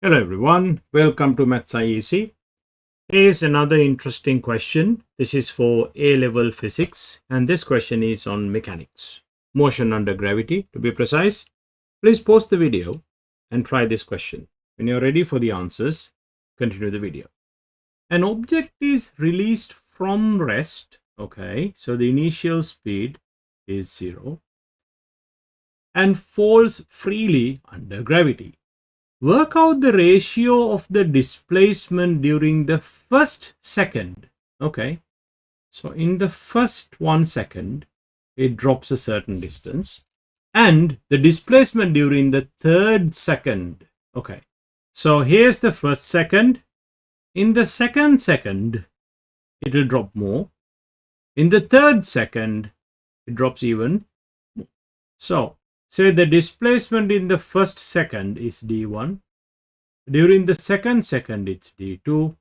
Hello everyone, welcome to Maths IEC. Here's another interesting question. This is for A-level physics and this question is on mechanics, motion under gravity to be precise. Please pause the video and try this question. When you're ready for the answers, continue the video. An object is released from rest, okay, so the initial speed is 0 and falls freely under gravity. Work out the ratio of the displacement during the first second. Okay, so in the first 1 second, it drops a certain distance. And the displacement during the third second. Okay, so here's the first second. In the second second, it will drop more. In the third second, it drops even more. So, say the displacement in the first second is d1. During the second second, it's d2.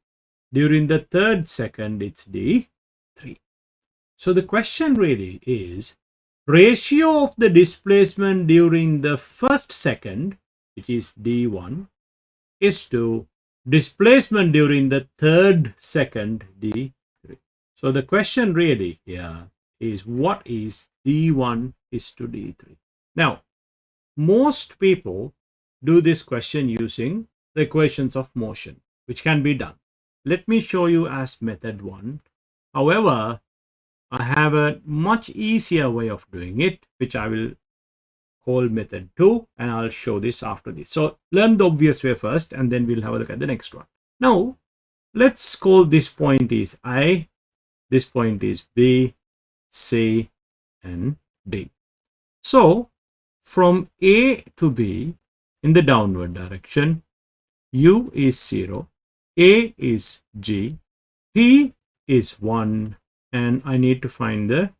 During the third second, it's d3. So the question really is ratio of the displacement during the first second, which is d1, is to displacement during the third second, d3. So the question really here is what is d1 is to d3. Now, most people do this question using the equations of motion, which can be done. Let me show you as method 1. However, I have a much easier way of doing it, which I will call method 2, and I'll show this after this. So learn the obvious way first, and then we'll have a look at the next one. Now, let's call this point is I, this point is B, C, and D. So, from A to B in the downward direction, U is 0, A is G, P is 1, and I need to find the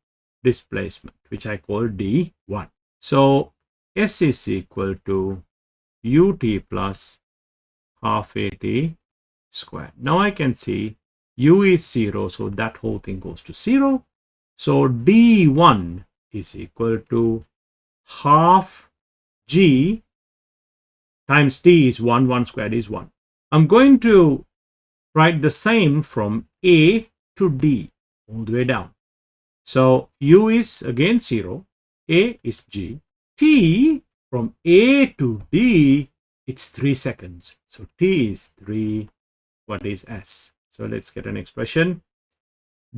displacement, which I call D1. So, S is equal to UT plus half AT squared. Now I can see U is 0, so that whole thing goes to 0. So, D1 is equal to half G times T is 1, 1 squared is 1. I'm going to write the same from A to D all the way down. So U is again 0, A is G, T from A to D, it's 3 seconds. So T is 3, what is S? So let's get an expression.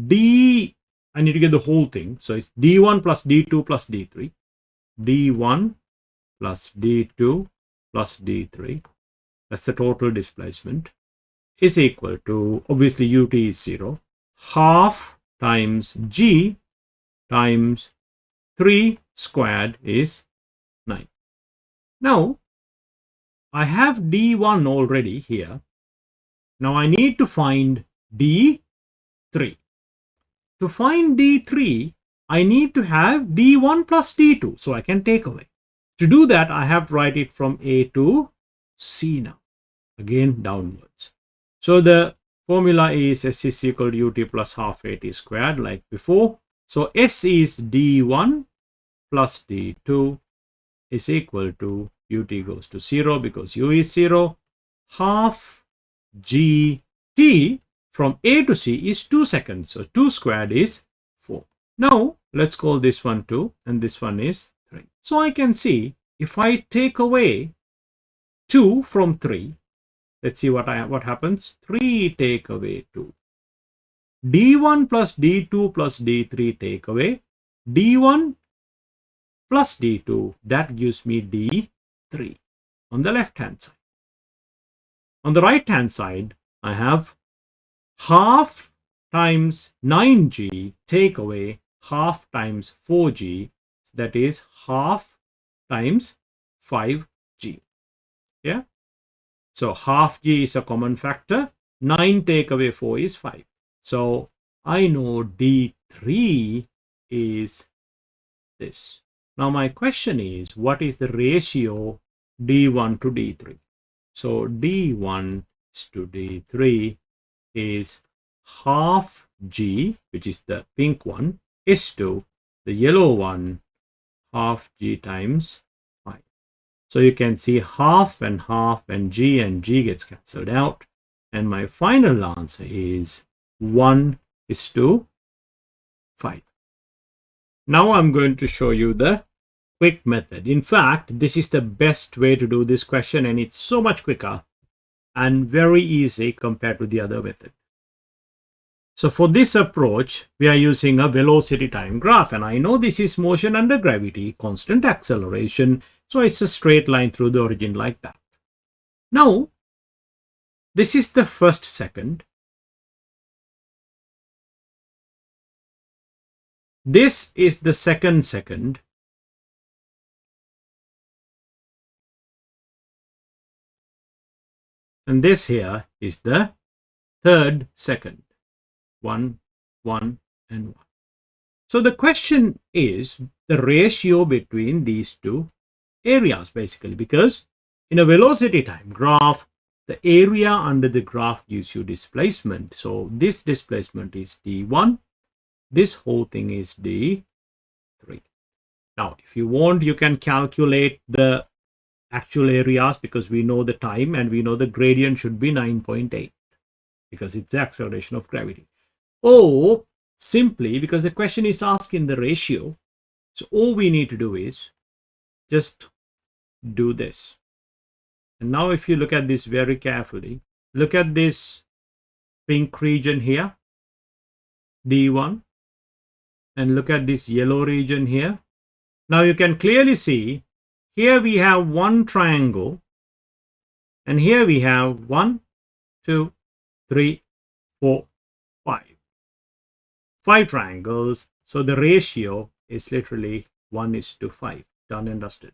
D, I need to get the whole thing. So it's D1 plus D2 plus D3. D1 plus D2 plus D3, that's the total displacement, is equal to, obviously UT is 0, half times G times 3 squared is 9. Now, I have D1 already here. Now I need to find D3. To find D3, I need to have D1 plus D2, so I can take away. To do that, I have to write it from A to C now, again downwards. So the formula is S is equal to UT plus half AT squared like before. So S is D1 plus D2 is equal to UT goes to 0 because U is 0. Half GT from A to C is 2 seconds. So 2 squared is 4. Now let's call this one 2 and this one is 3. So I can see if I take away 2 from 3, let's see what happens. 3 take away 2. D1 plus D2 plus D3 take away. D1 plus D2, that gives me D3 on the left hand side. On the right hand side, I have half times 9G take away half times 4G, that is half times 5G. Yeah, so half G is a common factor. 9 take away 4 is 5. So I know D3 is this. Now my question is, what is the ratio D1 to D3? So D1 to D3 is half G, which is the pink one, is to the yellow one, half G times 5. So you can see half and G gets cancelled out. And my final answer is 1:5. Now I'm going to show you the quick method. In fact, this is the best way to do this question, and it's so much quicker and very easy compared to the other method. So for this approach, we are using a velocity time graph, and I know this is motion under gravity, constant acceleration. So it's a straight line through the origin like that. Now, this is the first second. This is the second second. And this here is the third second. 1, 1, and 1. So the question is the ratio between these two areas, basically, because in a velocity time graph, the area under the graph gives you displacement. So this displacement is d1. This whole thing is d3. Now, if you want, you can calculate the actual areas, because we know the time and we know the gradient should be 9.8 because it's the acceleration of gravity. Or simply, because the question is asking the ratio, so all we need to do is just do this. And now if you look at this very carefully, look at this pink region here, D1, and look at this yellow region here. Now you can clearly see here we have one triangle, and here we have 1, 2, 3, 4, 5. 5 triangles. So the ratio is literally 1:5. Done and dusted.